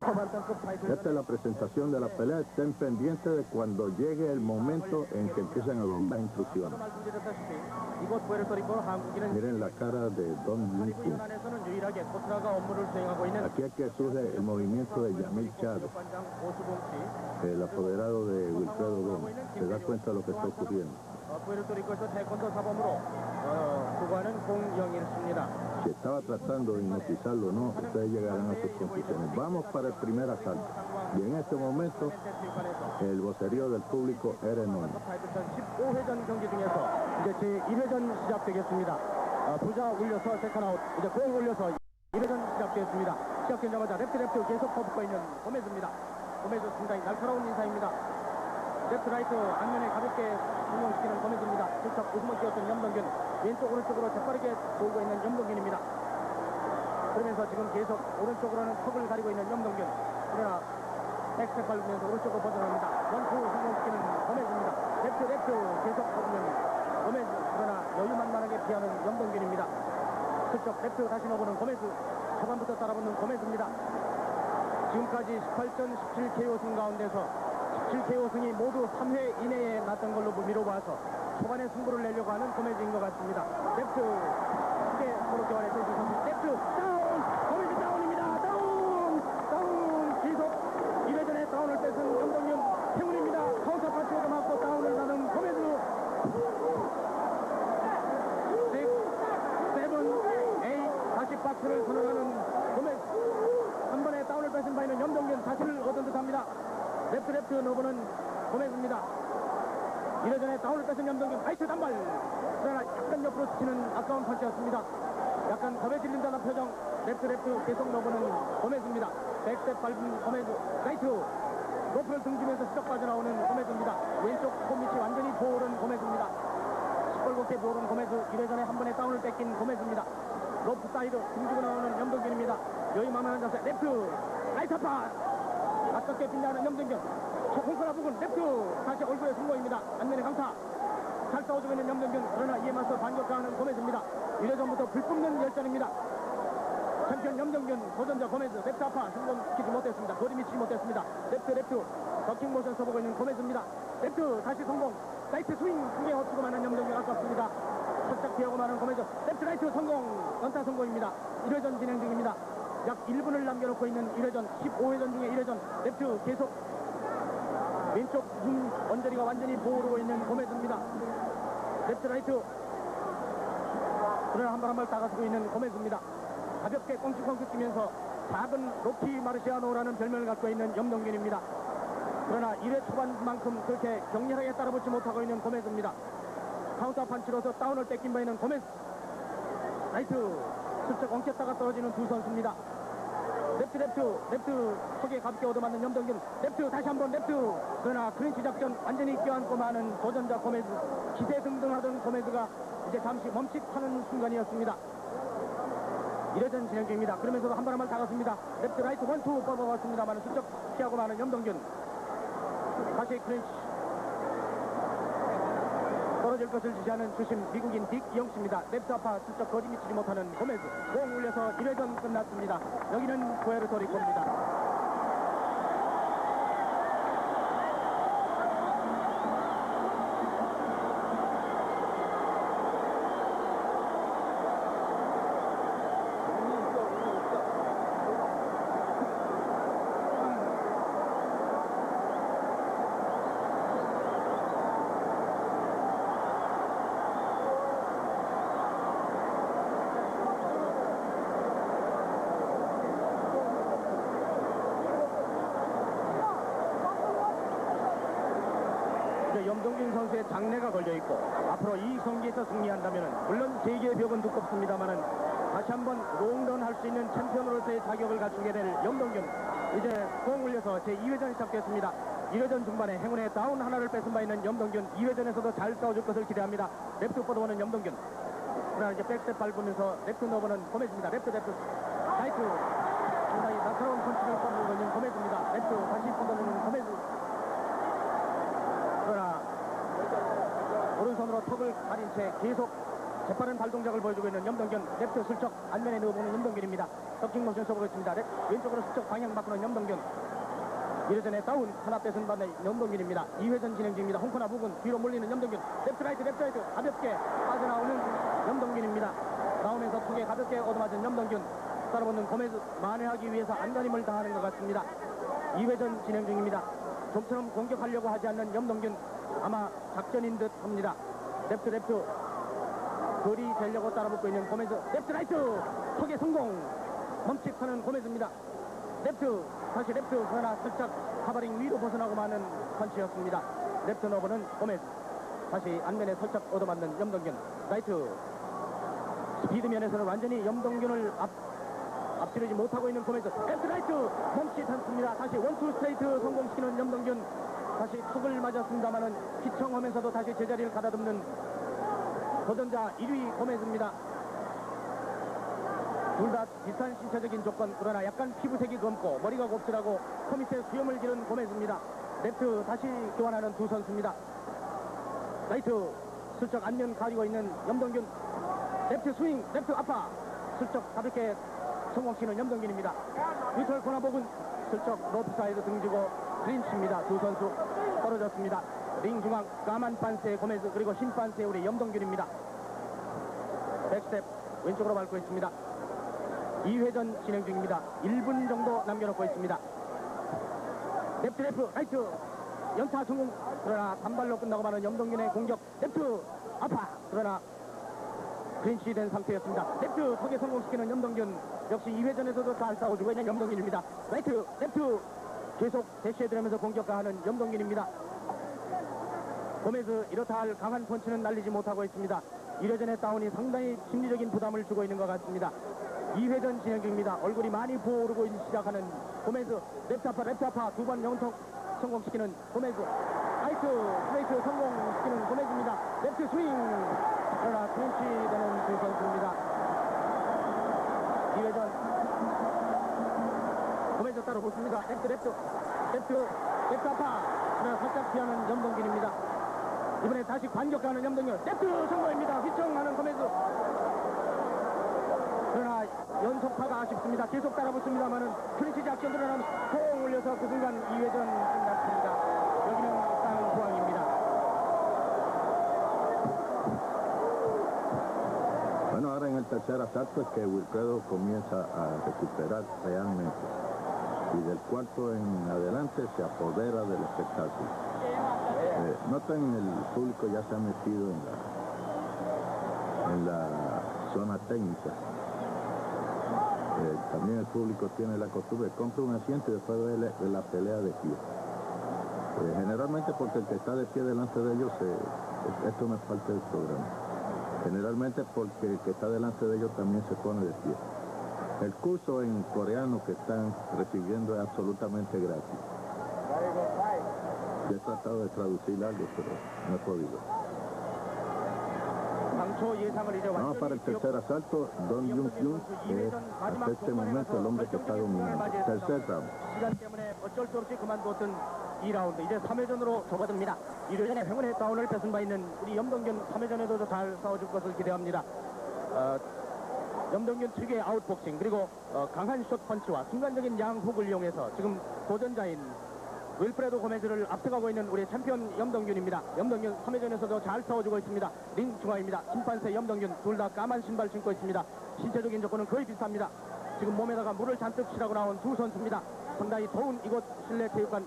Esta es la presentación de la pelea. Estén pendientes de cuando llegue el momento en que empiezan a dar las instrucciones. Miren la cara de Don Yun-Kun. Aquí es que surge el movimiento de Yamil Chávez, el apoderado de Wilfredo Gómez. Se da cuenta de lo que está ocurriendo. Si estaba tratando de hipnotizarlo o no, ustedes llegarán a sus conclusiones. Vamos para el primer asalto. Y en este momento, el vocerío del público era enorme. 15회전 경기 중에서 이제 제1회전 시작되겠습니다. 부자 올려서 세컨아웃, 이제 공 올려서 1회전 시작되었습니다. 시작되자마자 랩트 계속 퍼붓고 있는 고메즈입니다. 고메즈 상당히 날카로운 인사입니다. 랩트 라이트 안면에 가볍게 운영시키는 고메즈입니다. 슬쩍 웃음을 띄웠던 염동균, 왼쪽 오른쪽으로 재빠르게 돌고 있는 염동균입니다. 그러면서 지금 계속 오른쪽으로는 턱을 가리고 있는 염동균, 그러나 백스텝 밟으면서 오른쪽으로 벗어납니다. 원투 성공시키는 고메즈입니다. 랩트 계속 퍼붓는 고메즈, 그러나 여유만만하게 피하는 염동균입니다. 슬쩍 랩트 다시 넣어보는 고메즈, 초반부터 따라붙는 고메즈입니다. 지금까지 18전 17KO 승 가운데서 17KO 승이 모두 3회 이내에 났던 걸로 미뤄봐서 초반에 승부를 내려고 하는 고메즈인 것 같습니다. 랩트 크게 서로 교환의 선수 랩트 다운! 고메즈 다운입니다. 다운! 계속 1회전에 다운을 뺏은 염동균 행운입니다. 카운터 파치에도 맞고 다운을 나는 고메즈. 6, 7, 8 다시 박스를 선언하는 고메즈. 한 번에 다운을 뺏은 바에는 염동균 자신을 얻은 듯합니다. 랩트 넣어보는 고메즈입니다. 1회전에 다운을 뺏은 염동균 파이트 단발. 그러나 약간 옆으로 스치는 아까운 펀치였습니다. 약간 겁에 질린다는 표정. 랩트 계속 넣어보는 고메즈입니다. 백스텝 밟은 고메즈. 라이트 로프를 등지면서 슬쩍 빠져나오는 고메즈입니다. 왼쪽 홈밑이 완전히 보호른 고메즈입니다. 시뻘겋게 보호른 고메즈. 1회전에 한 번에 다운을 뺏긴 고메즈입니다. 로프 사이드 등지고 나오는 염동균입니다. 여유만만한 자세. 랩트 라이트 파 아깝게 빛나는 염동균. 홍코나 부근 랩트 다시 얼굴에 승부입니다. 안면의 강타. 잘 싸워주고 있는 염동균. 그러나 이에 맞서 반격하는 고메즈입니다. 1회전부터 불붙는 열전입니다. 챔피언 염동균, 도전자 고메즈. 랩트 아파 성공시키지 못했습니다. 거리 미치지 못했습니다. 랩트 더킹 모션 써보고 있는 고메즈입니다. 랩트 다시 성공. 라이트 스윙 크게 허치고 마는 염동균 아깝습니다. 살짝 피하고 마는 고메즈. 랩트 라이트 성공. 연타 성공입니다. 1회전 진행 중입니다. 약 1분을 남겨놓고 있는 1회전, 15회전 중에 1회전. 랩트 계속 왼쪽 눈 언저리가 완전히 보호르고 있는 고메즈입니다. 랩트 라이트. 그러나 한 발 한 발 다가서고 있는 고메즈입니다. 가볍게 꽁치꽁치 뛰면서 작은 로키 마르시아노라는 별명을 갖고 있는 염동균입니다. 그러나 1회 초반만큼 그렇게 격렬하게 따라붙지 못하고 있는 고메즈입니다. 카운터 판치로서 다운을 뺏긴 바 있는 고메즈. 라이트 슬쩍 엉켰다가 떨어지는 두 선수입니다. 랩트 속에 가볍게 얻어맞는 염동균. 랩트 다시 한번 랩트. 그러나 크린치 작전 완전히 껴안고 마는 도전자 고메즈. 기세등등하던 고메즈가 이제 잠시 멈칫하는 순간이었습니다. 1회전 진행 중입니다. 그러면서도 한 발 한 발 다가섭니다. 랩트 라이트 원투 뻗어봤습니다만 슬쩍 피하고 마는 염동균. 다시 크린치. 떨어질 것을 지시하는 주심 미국인 딕 영씨입니다. 랩트 아파 슬쩍 거리 미치지 못하는 고메즈. 공 올려서 1회전 끝났습니다. 여기는 푸에르토리코입니다. 염동균 선수의 장래가 걸려있고 앞으로 이 경기에서 승리한다면 물론 세계의 벽은 두껍습니다만은 다시 한번 롱런 할 수 있는 챔피언으로서의 자격을 갖추게 될 염동균. 이제 공 올려서 제2회전이 시작됐습니다. 1회전 중반에 행운의 다운 하나를 뺏은 바 있는 염동균. 2회전에서도 잘 싸워줄 것을 기대합니다. 랩트 뻗어오는 염동균. 그러나 이제 백스텝 밟으면서 랩트 넣어보는 고메즈입니다. 랩트 라이트 상당히 날카로운 펀치를 뻗는 있는 고메즈입니다. 랩트 다시 뻗어주는 고메즈. 그러나 오른손으로 턱을 가린 채 계속 재빠른 발동작을 보여주고 있는 염동균. 랩트 슬쩍 안면에 넣어보는 염동균입니다. 더킹 모션 써보겠습니다. 왼쪽으로 슬쩍 방향 바꾸는 염동균. 1회전에 다운 하나 뺏은 반대 염동균입니다. 2회전 진행 중입니다. 홍코나 부근 뒤로 몰리는 염동균. 랩트 라이트 가볍게 빠져나오는 염동균입니다. 나오면서 턱에 가볍게 얻어맞은 염동균. 따라붙는 고메즈 만회하기 위해서 안간힘을 다하는 것 같습니다. 2회전 진행 중입니다. 좀처럼 공격하려고 하지 않는 염동균. 아마 작전인 듯 합니다. 랩트 거리 되려고 따라붙고 있는 고메즈. 랩트 라이트 턱에 성공. 멈칫하는 고메즈입니다. 다시 랩트 그러나 살짝 카바링 위로 벗어나고 마는 펀치였습니다. 랩트 너버는 고메즈. 다시 안면에 살짝 얻어맞는 염동균. 라이트 스피드 면에서는 완전히 염동균을 앞지르지 못하고 있는 고메즈. 랩트 라이트 멈칫 않습니다. 다시 원투 스트레이트 성공시키는 염동균. 다시 턱을 맞았습니다마는 휘청하면서도 다시 제자리를 가다듬는 도전자 1위 고메즈입니다. 둘 다 비슷한 신체적인 조건, 그러나 약간 피부색이 검고 머리가 곱슬하고 코 밑에 수염을 기른 고메즈입니다. 랩트 다시 교환하는 두 선수입니다. 라이트 슬쩍 안면 가리고 있는 염동균. 랩트 스윙, 랩트 아파 슬쩍 가볍게 성공시키는 염동균입니다. 뉴트럴 코너 부분 슬쩍 로프사이드 등지고 클린치입니다. 두 선수 떨어졌습니다. 링 중앙 까만 반스의 고메즈, 그리고 흰 반스의 우리 염동균입니다. 백스텝 왼쪽으로 밟고 있습니다. 2회전 진행 중입니다. 1분 정도 남겨놓고 있습니다. 랩트 라이트 연타 성공, 그러나 단발로 끝나고 마는 염동균의 공격. 랩트 아파, 그러나 클린치 된 상태였습니다. 랩트 턱에 성공시키는 염동균. 역시 2회전에서도 잘 싸워주고 있는 염동균입니다. 랩트 계속 대시해들으면서 공격가하는 염동균입니다. 고메즈 이렇다 할 강한 펀치는 날리지 못하고 있습니다. 1회전의 다운이 상당히 심리적인 부담을 주고 있는 것 같습니다. 2회전 진행 중입니다. 얼굴이 많이 부어오르고 시작하는 고메즈. 랩트 아파 두 번 영턱 성공시키는 고메즈. 라이트 스트레이트 성공시키는 고메즈입니다. 랩트 스윙, 그러나 클린치 되는 두 선수입니다. 2회전 고메즈 따로 붙습니다. 랩트 아파, 그러나 살짝 피하는 염동균입니다. 이번에 다시 반격하는 염동균. 랩트 성공입니다. 휘청하는 고메즈. 그러나 연속파가 아쉽습니다. 계속 따라붙습니다만은 클린치 작전 들어가면 통 올려서 그 순간 2회전 끝났습니다. 여기는 쌍포항입니다. Bueno, ahora en el tercer asalto es que Wilfredo comienza a recuperar realmente. Y del cuarto en adelante se apodera del espectáculo. Noten, el público ya se ha metido en la zona técnica. También el público tiene la costumbre, compra un asiento y después ve la pelea de pie. Generalmente porque el que está de pie delante de ellos, esto no es parte del programa. Generalmente porque el que está delante de ellos también se pone de pie. El curso en coreano que están recibiendo es absolutamente gratis. Yo he tratado de traducir algo, pero no he podido. Vamos para el tercer asalto. Don Jung-kyun es hasta este momento el hombre que está dominando. Tercer round. 시간 때문에 어쩔 수 없이 그만두었던 2라운드. 이제 3회전으로 접어듭니다. 1회전에 행운의 다운을 뺏은 바 있는 우리 염동균 3회전에도 잘 싸워줄 것을 기대합니다. 염동균 특유의 아웃복싱, 그리고 강한 숏펀치와 순간적인 양훅을 이용해서 지금 도전자인 윌프레도 고메즈를 앞서가고 있는 우리 챔피언 염동균입니다. 염동균 3회전에서도 잘 싸워주고 있습니다. 링 중앙입니다. 심판세 염동균 둘 다 까만 신발 신고 있습니다. 신체적인 조건은 거의 비슷합니다. 지금 몸에다가 물을 잔뜩 칠하고 나온 두 선수입니다. 상당히 더운 이곳 실내 체육관,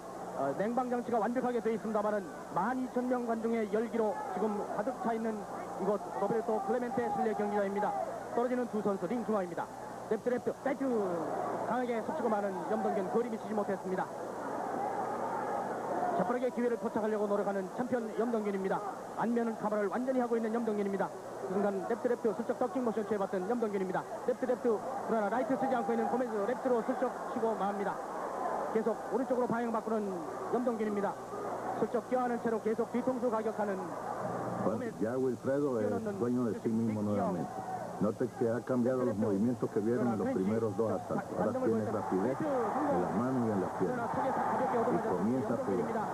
냉방 장치가 완벽하게 되어 있습니다만은 12,000명 관중의 열기로 지금 가득 차 있는 이곳 로베르토 클레멘테 실내 경기장입니다. 떨어지는 두 선수 링 중앙입니다. 랩트 라이트 강하게 속치고 마는 염동균 거리 미치지 못했습니다. 재빠르게 기회를 포착하려고 노력하는 챔피언 염동균입니다. 안면은 카바를 완전히 하고 있는 염동균입니다. 그 순간 랩트 슬쩍 더킹 모션 취해봤던 염동균입니다. 랩트 그러나 라이트 쓰지 않고 있는 고메즈. 랩트로 슬쩍 치고 맙니다. 계속 오른쪽으로 방향 바꾸는 염동균입니다. 슬쩍 껴안은 채로 계속 뒤통수 가격하는 고메즈. Ya Wilfredo es dueño de sí mismo nuevamente. Note que ha cambiado los movimientos que vieron en los primeros dos asaltos. Ahora tiene rapidez en las manos y en las piernas. Y comienza a pegar.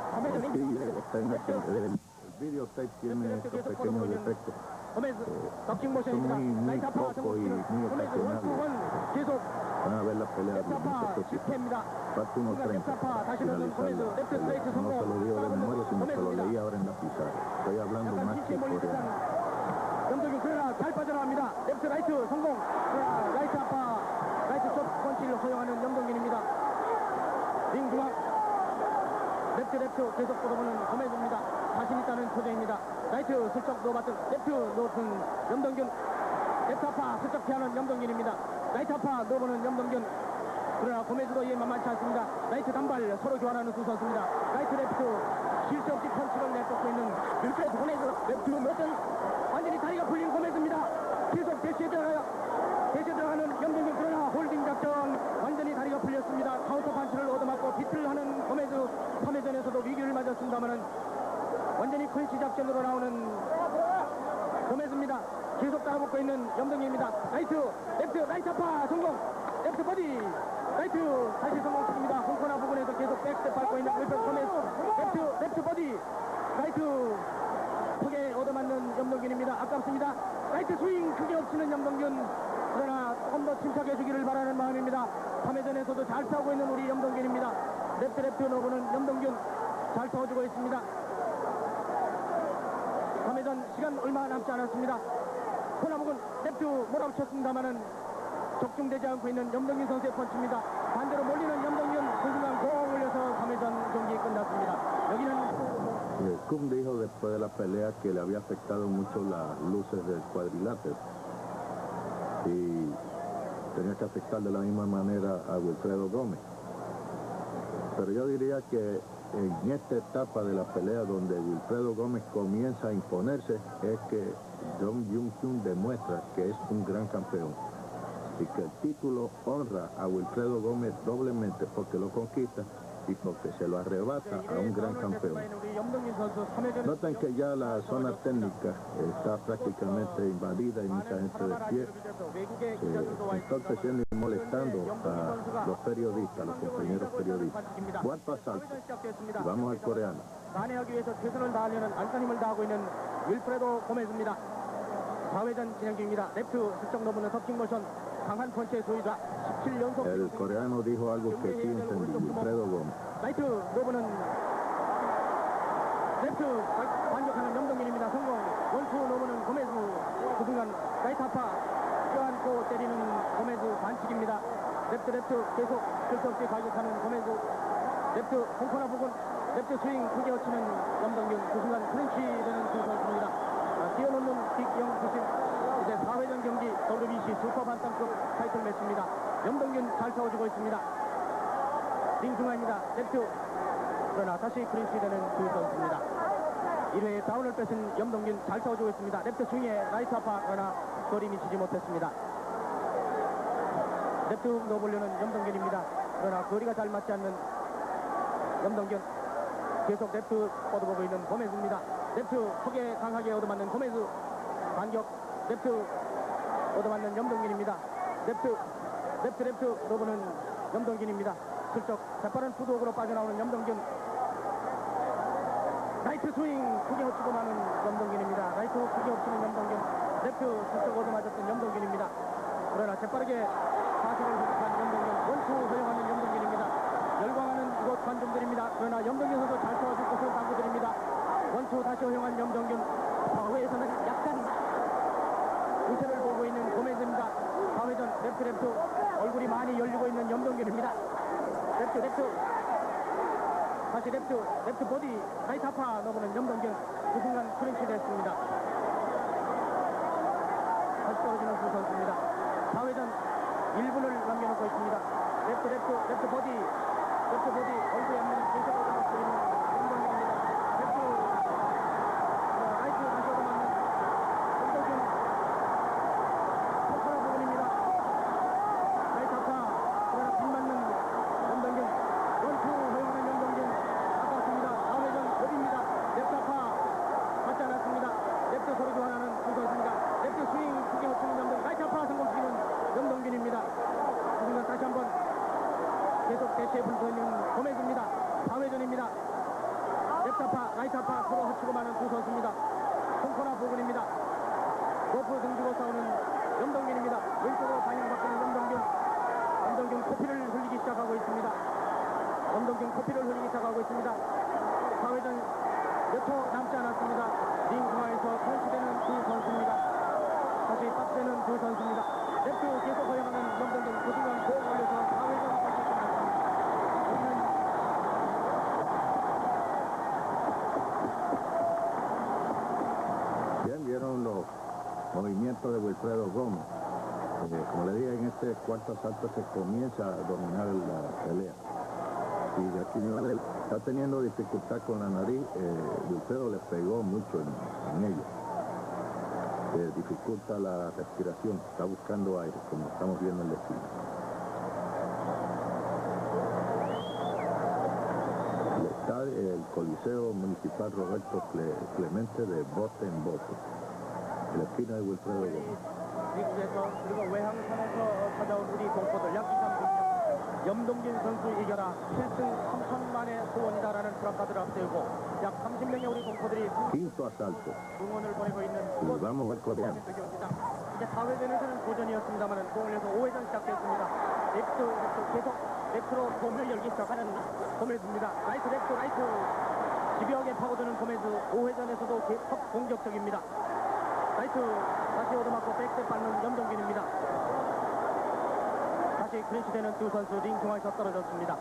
El videotape tiene estos pequeños defectos. 고메즈 덕킹 모션입니다. muy 라이트 아파 poco y 성공시키는 muy 고메즈 ocasionales. 원투원 계속 Van a ver la pelea 랩트 bien 아파 poquito. 실패입니다. Falta unos 30 랩트 아파 다시 넣는 고메즈 finalizarla. 랩트 스트레이트 No 성공. se lo digo de memoria, sino que lo 고메즈입니다. leí ahora en la pizarra. Estoy hablando 약간 más 피치에 que 몰린 듯한 coreano. 염동균 그러나 잘 빠져나갑니다. 랩트 라이트 성공. 그러나 라이트 아파 라이트 쪽 펀치를 허용하는 염동균입니다. 링 중앙 랩트 계속 뻗어보는 고메즈입니다. 자신 있다는 표정입니다. 라이트 슬쩍 노바튼 랩트 노튼 염동균 랩트 아파 슬쩍 피하는 염동균입니다. 라이트 아파 노보는 염동균 그러나 고메즈도 이에 만만치 않습니다. 라이트 단발 서로 교환하는 두 선수입니다. 라이트 랩트 쉴 새 없이 펀치를 내쫓고 있는 윌프레드 고메즈 랩트 노튼 완전히 다리가 풀린 고메즈입니다. 계속 대시에 들어가는 염동균 그러나 홀딩 작전 완전히 다리가 풀렸습니다. 카운터 펀치를 얻어맞고 비틀 하는 고메즈 3회전에서도 위기를 맞았습니다만은 완전히 클린치 작전으로 나오는 고메즈입니다. 계속 따라붙고 있는 염동균입니다. 라이트 아파 성공 랩트 버디 라이트 다시 성공시킵니다. 홍코나 부분에서 계속 백스텝 밟고 있는 윌프레드 고메즈 랩트 버디 라이트 크게 얻어맞는 염동균입니다. 아깝습니다. 라이트 스윙 크게 엎치는 염동균 그러나 조금 더 침착해 주기를 바라는 마음입니다. 3회전에서도 잘 싸우고 있는 우리 염동균입니다. 랩트 노브는 염동균 잘 터주고 있습니다. 3회전 시간 얼마 남지 않았습니다. 코나북은 랩트 몰아붙였습니다만은 적중되지 않고 있는 염동균 선수의 펀치입니다. 반대로 몰리는 염동균 그 순간 공 올려서 3회전 경기 끝났습니다. 여기는 Cum dijo después de la pelea que le había afectado mucho las luces del cuadrilátero y tenía que afectar de la misma manera a Wilfredo Gómez. Pero yo diría que en esta etapa de la pelea donde Wilfredo Gómez comienza a imponerse es que Dong Jun-hyun demuestra que es un gran campeón y que el título honra a Wilfredo Gómez doblemente porque lo conquista y porque se lo arrebata a un gran campeón. Notan que ya la zona técnica está prácticamente invadida y mucha gente de pie. Entonces siendo molestando a los periodistas, los compañeros periodistas. Cuarto asalto. Y vamos al coreano. 만회하기 위해서 최선을 다하려는 안간 힘을 다하고 있는 윌프레도 고메즈입니다. 4회전 진행 중입니다. 랩트 슬쩍 넘는 터킹 모션 강한 펀치의 소유자 17연속 El coreano dijo algo que sí entendí, Wilfredo Gómez. 라이트 노브는 랩트 반격하는 염동균입니다. 성공 원투 노브는 고메즈 그 순간 라이트 아파 껴안고 때리는 고메즈 반칙입니다. 랩트 계속 쓸데없이 가격하는 고메즈 랩트 홍코나 부근 랩트 스윙 크게 얹히는 염동균 그 순간 클린치 되는 두 선수입니다. 뛰어놓는 빅영 부심 이제 4회전 경기 WBC 슈퍼 반탄급 타이틀 매치입니다. 염동균 잘 싸워주고 있습니다. 링 중앙입니다. 랩트 그러나 다시 클린치 되는 두 선수입니다. 1회에 다운을 뺏은 염동균 잘 싸워주고 있습니다. 랩트 스윙에 라이트 아파 그러나 거리 미치지 못했습니다. 랩트 넣어보려는 염동균입니다. 그러나 거리가 잘 맞지 않는 염동균 계속 랩트 뻗어보고 있는 고메즈입니다. 랩트 크게 강하게 얻어맞는 고메즈 반격 랩트 얻어맞는 염동균입니다. 랩트 넣어보는 염동균입니다. 슬쩍 재빠른 푸드웍으로 빠져나오는 염동균 라이트 스윙 크게 엎치고 마는 염동균입니다. 라이트 크게 엎치는 염동균 랩트 슬쩍 얻어맞았던 염동균입니다. 그러나 재빠르게 사실을 회복한 염동균 원투 허용하는 염동균입니다. 열광하는 이곳 관중들입니다. 그러나 염동균 선수 잘 도와줄 것을 당부드립니다. 원투 다시 허용한 염동균 사회에서는 약간 우세를 보고 있는 고메즈입니다. 4회전 랩트 얼굴이 많이 열리고 있는 염동균입니다. 랩트 다시 랩트 보디 라이트 아파 넣어보는 염동균 그 순간 클린치 됐습니다. 다시 떨어지는 두 선수입니다. 4회전 1분을 남겨놓고 있습니다. 랩트 보디 얼굴에 없는 계속 얻어맞고 있는 염동균입니다. 라이트 다시 얻어맞는 염동균 펀쳐라 부분입니다. 라이트 아파 그러나 빗맞는 염동균 원투 허용하는 염동균 아깝습니다. 4회전 법입니다. 랩트 아파 맞지 않았습니다. 랩트 서로 교환하는 두 선수입니다. 랩트 스윙 크게 엎치는 염동균 라이트 아파 성공시키는 염동균입니다. 그 순간 다시 한번 계속 대치에 불고 있는 고메즈입니다. 4회전입니다. 랩트 아파 라이트 아파 서로 합치고 마는 두 선수입니다. 홍코나 보근입니다. 로프 등지고 싸우는 염동균입니다. 왼쪽으로 방향 바꾸는 염동균 코피를 흘리기 시작하고 있습니다. 염동균 코피를 흘리기 시작하고 있습니다. 4회전 몇 초 남지 않았습니다. 링 중앙에서 펀치되는 두 선수입니다. 다시 박스되는 두 선수입니다. 랩트 계속 허용하는 염동균 그 순간 공 올려서 4회전 경기 끝났습니다. Bien, vieron los movimientos de Wilfredo Gómez. Como le dije, en este cuarto asalto se comienza a dominar la pelea. Y de aquí está teniendo dificultad con la nariz. Wilfredo le pegó mucho en ella. Dificulta la respiración, está buscando aire, como estamos viendo en la esquina. Está el Coliseo Municipal Roberto Clemente de bote en bote, en la esquina de Wilfredo Gómez. 미국에서 그리고 외항선에서 찾아온 우리 동포들 약 2, 300명 염동균 선수 이겨라 7승 3천만의 소원이다라는 프라카드를 앞세우고 약 30명의 우리 동포들이 Quinto asalto. 응원을 보내고 있는 Y vamos al coreano. 이제 4회전에서는 도전이었습니다만 공을내서 5회전 시작됐습니다. 렉트 계속 렉트로 돔을 열기 시작하는 고메즈입니다. 라이트 집요하게 파고드는 고메즈 5회전에서도 계속 공격적입니다. 라이트 다시 오도맞고 백스텝 밟는 염동균입니다. 다시 클린치되는 두 선수 링 중앙에서 떨어졌습니다.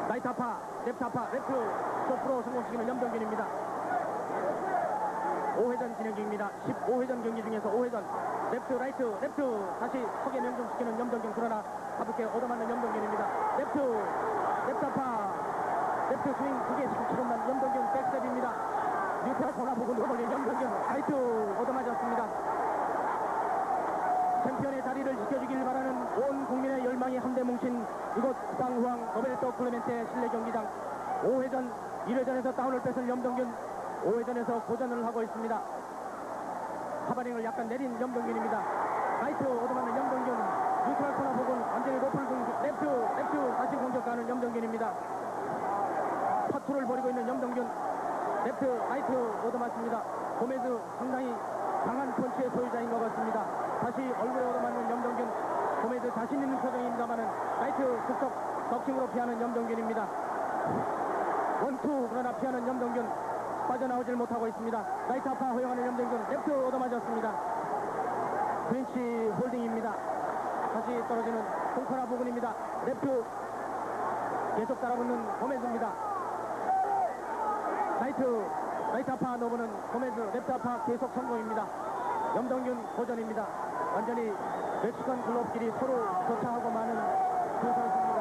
라이트 아파, 랩트 아파, 랩트 쇼프로 성공시키는 염동균입니다. 5회전 진행 중입니다. 15회전 경기 중에서 5회전 랩트 다시 턱에 명중시키는 염동균 그러나 가볍게 얻어맞는 염동균입니다. 랩트 아파 랩트 스윙 2개 치고난 염동균 백스텝입니다. 뉴트럴 돌아보고 넘어올린 염동균 라이트 얻어맞았습니다. 챔피언의 자리를 지켜주길 바라는 온 국민의 열망이 한데 뭉친 이곳 상후항 로베르토 클레멘테 실내 경기장 5회전 1회전에서 다운을 뺏은 염동균 5회전에서 고전을 하고 있습니다. 하바링을 약간 내린 염동균입니다. 라이트 얻어맞는 염동균 뉴트럴 코너 부분 완전히 로프를 랩트 다시 공격하는 염동균입니다. 파투를 벌이고 있는 염동균 라이트 얻어맞습니다. 고메즈 상당히 강한 펀치의 소유자인 것 같습니다. 다시 얼굴에 얻어맞는 염동균 고메즈 자신 있는 표정입니다만은 라이트 급속 덕킹으로 피하는 염동균입니다. 원투 그러나 피하는 염동균 빠져나오질 못하고 있습니다. 라이트 아파 허용하는 염동균 랩트 얻어맞았습니다. 클린치 홀딩입니다. 다시 떨어지는 홍코나 부근입니다. 랩트 계속 따라붙는 고메즈입니다. 라이트 아파 넣어보는 고메즈 랩트 아파 계속 성공입니다. 염동균 고전입니다. 완전히 멕시칸 글로브끼리 서로 교차하고 마는 두 선수입니다.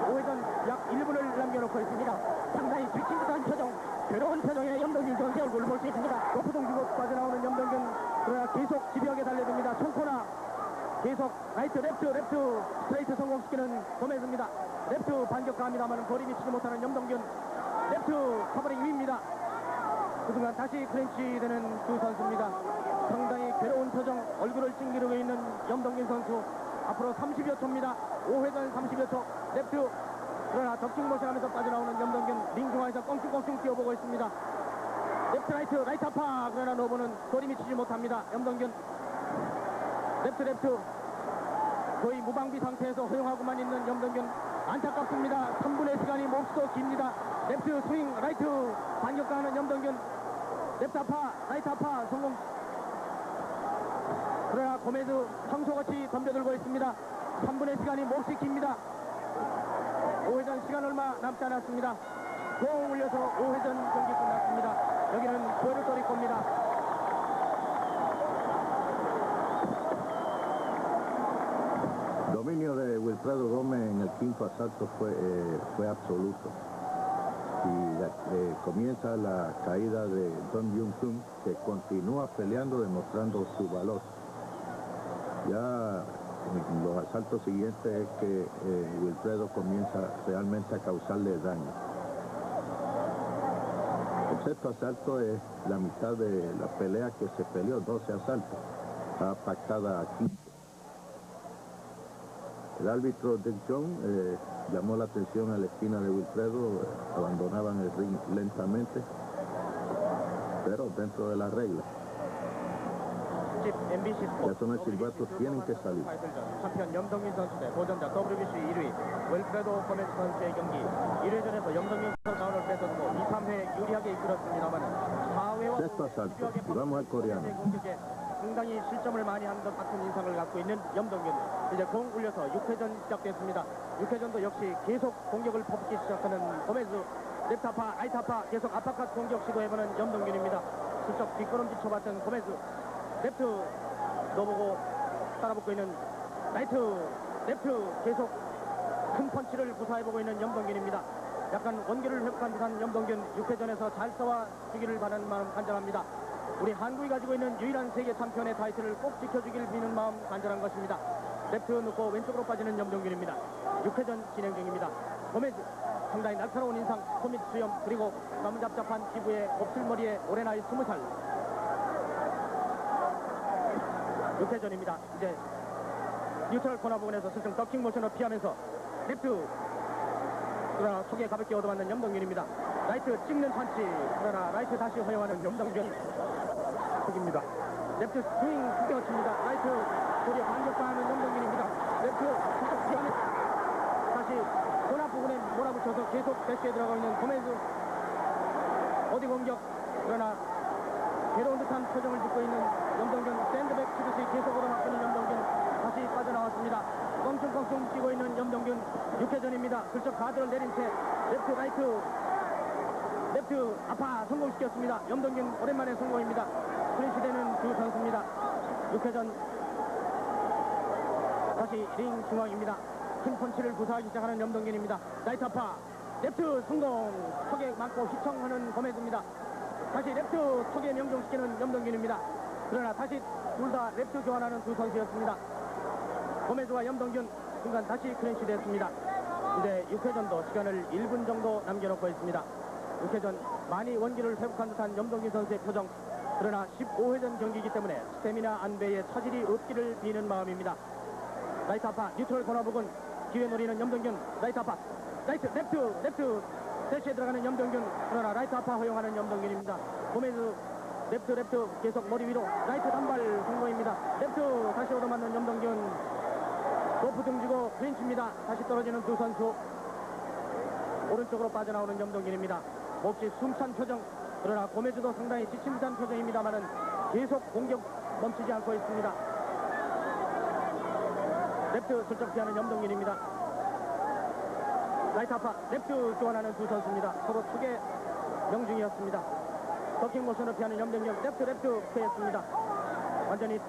5회전 약 1분을 남겨놓고 있습니다. 상당히 지친 듯한 표정, 괴로운 표정의 염동균 선수의 얼굴을 볼 수 있습니다. 로프 등지고 빠져나오는 염동균 그러나 계속 집요하게 달려듭니다. 손코나 계속 라이트 랩트 스트레이트 성공시키는 고메즈입니다. 랩트 반격합니다만 거리 미치지 못하는 염동균 랩트 커버링 위입니다. 그 순간 다시 클린치 되는 두 선수입니다. 상당히 괴로운 표정, 얼굴을 찡기르고 있는 염동균 선수. 앞으로 30여 초입니다. 5회전 30여 초. 랩트 그러나 덕킹 모션하면서 빠져나오는 염동균 링 중앙에서 껑충껑충 뛰어보고 있습니다. 랩트 라이트 아파 그러나 넣어보는 거리 미치지 못합니다. 염동균 랩트 거의 무방비 상태에서 허용하고만 있는 염동균 안타깝습니다. 3분의 시간이 몹시도 깁니다. 랩트 스윙 라이트 반격가하는 염동균 랩트 아파 라이트 아파 성공. 그러나 고메즈 황소같이 덤벼들고 있습니다. 3분의 시간이 몹시 깁니다. 5회전 시간 얼마 남지 않았습니다. 공 울려서 5회전 경기 끝났습니다. 여기는 푸에르토리코입니다. Dominio de Wilfredo Gómez en el quinto asalto fue absoluto. Y comienza la caída de Don Jung-Sung, que continúa peleando, demostrando su valor. Ya en los asaltos siguientes es que Wilfredo comienza realmente a causarle daño. El sexto asalto es la mitad de la pelea que se peleó, 12 asaltos. Está pactada a 15. El árbitro Dick Jones llamó la atención a la esquina de Wilfredo, abandonaban el ring lentamente, pero dentro de las reglas. 20 MBC Ya 스포츠 son el silbato, tienen que salir. 챔피언 염동균 선수 대 도전자 WBC 1위 웰프레도 고메즈 선수의 경기 1회전에서 염동균 선수 다운을 뺏었고 2, 3회 유리하게 이끌었습니다만 4회와 Sexto asalto. Y vamos al coreano. 공격에 상당히 실점을 많이 하는 것 같은 인상을 갖고 있는 염동균. 이제 공 울려서 6회전 시작됐습니다. 6회전도 역시 계속 공격을 퍼붓기 시작하는 고메즈. 랩타파, 아이타파 계속 아파컷 공격 시도해보는 염동균입니다. 슬쩍 뒷걸음질 쳐봤던 고메즈. 랩트 넣어보고 따라붙고 있는 라이트, 랩트 계속 큰 펀치를 구사해보고 있는 염동균입니다. 약간 원기를 회복한 듯한 염동균 6회전에서 잘 싸워주기를 바라는 마음 간절합니다. 우리 한국이 가지고 있는 유일한 세계 챔피언의 타이틀을 꼭 지켜주길 비는 마음 간절한 것입니다. 랩트 넣고 왼쪽으로 빠지는 염동균입니다. 6회전 진행 중입니다. 고메즈 상당히 날카로운 인상, 코밑 수염, 그리고 나무잡잡한 피부에 곱슬머리에 올해 나이 20살. 6회전입니다. 이제 뉴트럴 코너 부분에서 슬쩍 더킹 모션을 피하면서 랩트 그러나 속에 가볍게 얻어맞는 염동균입니다. 라이트 찍는 펀치, 그러나 라이트 다시 허용하는 염동균. 속입니다. 랩트 스윙 후겨칩니다. 라이트 도리어 반격하는 염동균입니다. 랩트 슬쩍 피하면 다시 코너 부분에 몰아붙여서 계속 대시에 들어가고 있는 고메즈. 어디 공격, 그러나 괴로운 듯한 표정을 짓고 있는 염동균. 샌드백 치듯이 계속 얻어맞는 염동균. 다시 빠져나왔습니다. 껑충껑충 뛰고 있는 염동균. 6회전입니다. 슬쩍 가드를 내린 채 랩트 라이트 랩트 아파 성공시켰습니다. 염동균 오랜만에 성공입니다. 프린시되는 두 선수입니다. 6회전 다시 링 중앙입니다. 큰 펀치를 구사하기 시작하는 염동균입니다. 라이트 아파 랩트 성공. 턱에 맞고 휘청하는 고메즈입니다. 다시 랩트 턱에 명중시키는 염동균입니다. 그러나 다시 둘 다 랩트 교환하는 두 선수였습니다. 고메즈와 염동균 순간 다시 클린치 됐습니다. 이제 6회전도 시간을 1분 정도 남겨놓고 있습니다. 6회전 많이 원기를 회복한 듯한 염동균 선수의 표정. 그러나 15회전 경기이기 때문에 스태미나 안배에 차질이 없기를 비는 마음입니다. 라이트 아파 뉴트럴 코너 부근 기회 노리는 염동균. 라이트 아파 라이트 랩트 대시에 들어가는 염동균. 그러나 라이트 아파 허용하는 염동균입니다. 고메즈 랩트 계속 머리 위로 라이트 단발 성공입니다. 랩트 다시 얻어맞는 염동균. 로프 등지고 클린치입니다. 다시 떨어지는 두 선수. 오른쪽으로 빠져나오는 염동균입니다. 몹시 숨찬 표정. 그러나 고메즈도 상당히 지친 듯한 표정입니다만은 계속 공격 멈추지 않고 있습니다. 랩트 슬쩍 피하는 염동균입니다. 라이트 아파 랩트 교환하는 두 선수입니다. 서로 턱의 명중이었습니다. 더킹 모션을 피하는 염동균. 랩트 피했습니다. 완전히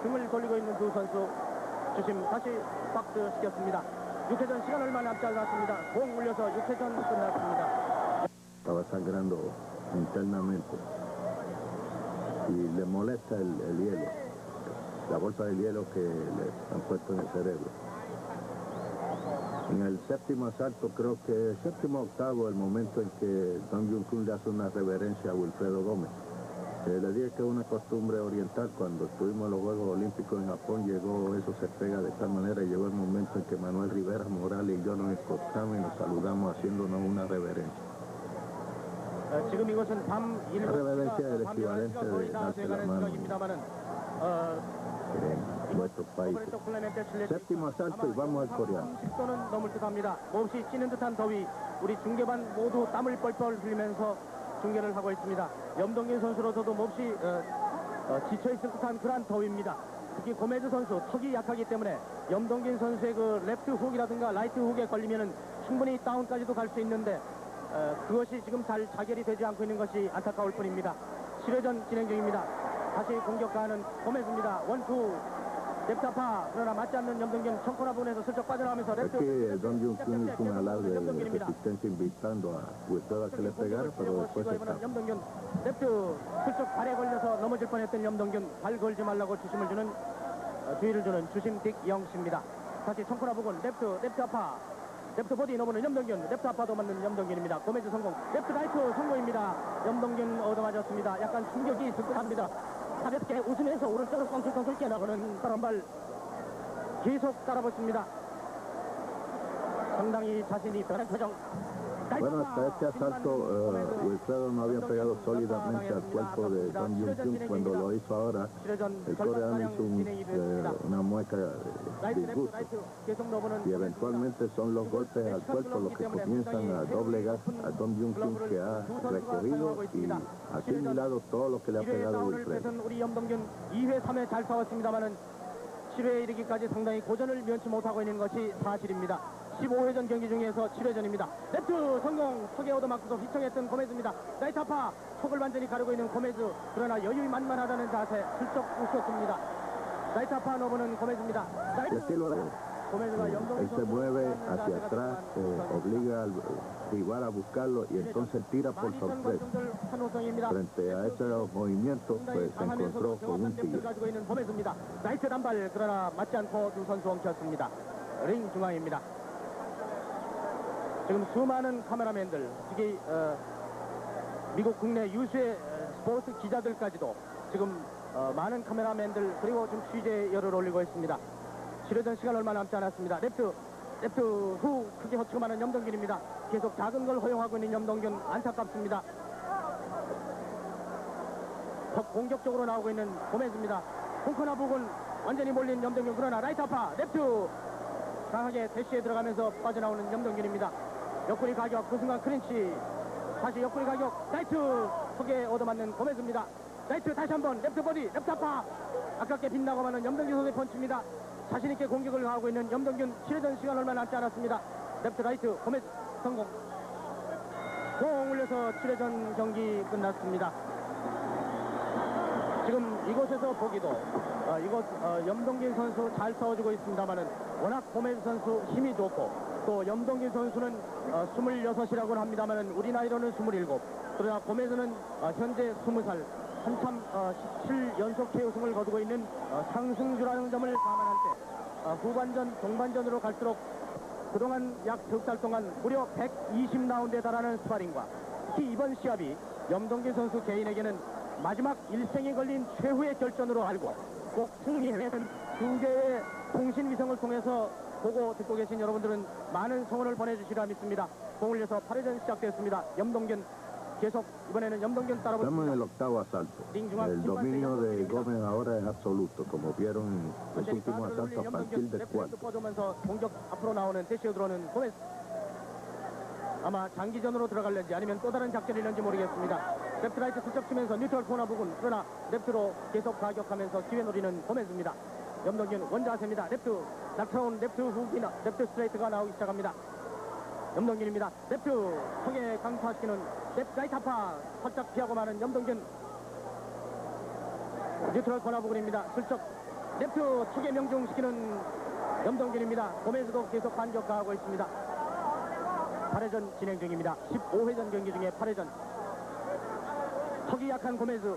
등을 돌리고 있는 두 선수. 주심 다시 박스 시켰습니다. 6회전 시간 얼마 남지 않았습니다. 공 울려서 6회전 끝났습니다. Estaba sangrando internamente y le molesta el hielo, la bolsa de hielo que le han puesto en el cerebro. En el séptimo asalto, creo que séptimo octavo, el momento en que Dong Jun Kun le hace una reverencia a Wilfredo Gómez. Le dije que es una costumbre oriental. Cuando estuvimos en los Juegos Olímpicos en Japón, llegó, eso se pega de tal manera, y llegó el momento en que Manuel Rivera Morales y yo nos encontramos y nos saludamos haciéndonos una reverencia. 지금 이것은 밤 7시가 reverencia del equivalente 거의 de 다 darse la 돼가는 mano 시각입니다만은 en nuestros países. Séptimo asalto y vamos al coreano. 30도는 넘을 듯합니다. 몹시 찌는 듯한 더위. 우리 중계반 모두 땀을 뻘뻘 흘리면서 중계를 하고 있습니다. 염동균 선수로서도 몹시 지쳐있을 듯한 그러한 더위입니다. 특히 고메즈 선수 턱이 약하기 때문에 염동균 선수의 그 랩트 훅이라든가 라이트 훅에 걸리면은 충분히 다운까지도 갈 수 있는데 그것이 지금 잘 자결이 되지 않고 있는 것이 안타까울 뿐입니다. 7회전 진행 중입니다. 다시 공격가는 고메즈입니다. 원투 랩타파. 그러나 맞지 않는 염동균 청코나 부분에서 슬쩍 빠져나가면서 Es que Dong Jun Kun hizo un alarde de resistencia invitando a Wilfredo a que le pegara, pero después se escapó. 염동균 랩트 슬쩍 발에 걸려서 넘어질 뻔했던 염동균. 발 걸지 말라고 주심을 주는 주의를 주는 주심 딕 영씨입니다. 다시 청코나 부분 랩트 아파. 랩트 보디 넘어는 염동균. 랩트 아파도 맞는 염동균입니다. 고메즈 성공. 랩트 라이트 성공입니다. 염동균 얻어맞았습니다. 약간 충격이 있을 듯합니다. 가볍게 웃으면서 오른쪽으로 껑충껑충 깨나가는 바람발 계속 따라붙습니다. 상당히 자신이 변한 표정. Bueno, hasta este asalto Wilfredo no había pegado sólidamente al cuerpo de Don Jung-Jung. Cuando lo hizo ahora, el coreano hizo una mueca de disgusto. Y eventualmente son los golpes al cuerpo los que comienzan a doblegar a Don Jung-Jung, que ha recogido y asimilado todo lo que le ha pegado Wilfredo. 우리 염동균 2회, 3회 잘 싸웠습니다만은 7회에 이르기까지 상당히 고전을 면치 못하고 있는 것이 사실입니다. 15회전 경기 중에서 7회전입니다. 레프트 성공, 턱에 얻어맞고도 휘청했던 고메즈입니다. 라이트 아파, 턱을 완전히 가르고 있는 고메즈. 그러나 여유 만만하다는 자세, 슬쩍 웃었습니다. 라이트 아파 넘어는 고메즈입니다. Él se mueve hacia atrás, obliga al rival a buscarlo y entonces tira por sorpresa. Frente a esos movimientos, pues se encontró con un tigre. 라이트 단발, 그러나 맞지 않고 두 선수 엉켰습니다. 링 중앙입니다. 지금 수많은 카메라맨들, 특히 미국 국내 유수의 스포츠 기자들까지도 지금 많은 카메라맨들 그리고 지금 취재열을 올리고 있습니다. 치료전 시간 얼마 남지 않았습니다. 레프트 후 크게 허치고마는 염동균입니다. 계속 작은 걸 허용하고 있는 염동균, 안타깝습니다. 더 공격적으로 나오고 있는 고메즈입니다. 콩코나 부근 완전히 몰린 염동균, 그러나 라이트 아파, 레프트 강하게 대시에 들어가면서 빠져나오는 염동균입니다. 옆구리 가격, 그 순간 크린치, 다시 옆구리 가격, 라이트 속에 얻어맞는 고메즈입니다. 라이트 다시 한번, 레프트 버디, 레프트 아파, 아깝게 빗나고 마는 염동균 선수의 펀치입니다. 자신있게 공격을 하고 있는 염동균, 7회전 시간 얼마 남지 않았습니다. 레프트 라이트 고메즈 성공. 공 울려서 7회전 경기 끝났습니다. 지금 이곳에서 보기도 이곳 염동균 선수 잘 싸워주고 있습니다만은 워낙 고메즈 선수 힘이 좋고 또 염동균 선수는 26이라고는 합니다만은 우리 나이로는 27. 그러나 고메즈는 현재 20살. 한참 17연속 KO승을 거두고 있는 상승주라는 점을 감안할 때 후반전, 동반전으로 갈수록 그동안 약 석 달 동안 무려 120라운드에 달하는 스파링과 특히 이번 시합이 염동균 선수 개인에게는 마지막 일생에 걸린 최후의 결전으로 알고 꼭 승리해내는 두 개의 통신위성을 통해서 보고 듣고 계신 여러분들은 많은 성원을 보내주시라 믿습니다. 공을 이어서 8회전 시작됐습니다. 염동균 계속 이번에는 염동균 따라붙습니다. Estamos en el octavo asalto. El dominio de Gómez ahora es absoluto, como vieron en los últimos asaltos a partir del cuarto. 공격 앞으로 나오는 대시에 들어오는 고메스. 아마 장기전으로 들어갈는지 아니면 또 다른 작전이 있는지 모르겠습니다. 레프트 라이트 슬쩍 치면서 뉴트럴 코너 부분, 그러나 레프트로 계속 가격하면서 기회 노리는 고메스입니다. 염동균 원자세입니다. 레프트 낙차온 레프트 훅이나 레프트 스트레이트가 나오기 시작합니다. 염동균입니다. 레프트 턱에 강타시키는 레프트 라이트 아파, 살짝 피하고 마는 염동균. 뉴트럴 코너 부분입니다. 슬쩍 레프트 턱에 명중시키는 염동균입니다. 고메스도 계속 반격 가하고 있습니다. 8회전 진행 중입니다. 15회전 경기 중에 8회전. 턱이 약한 고메스.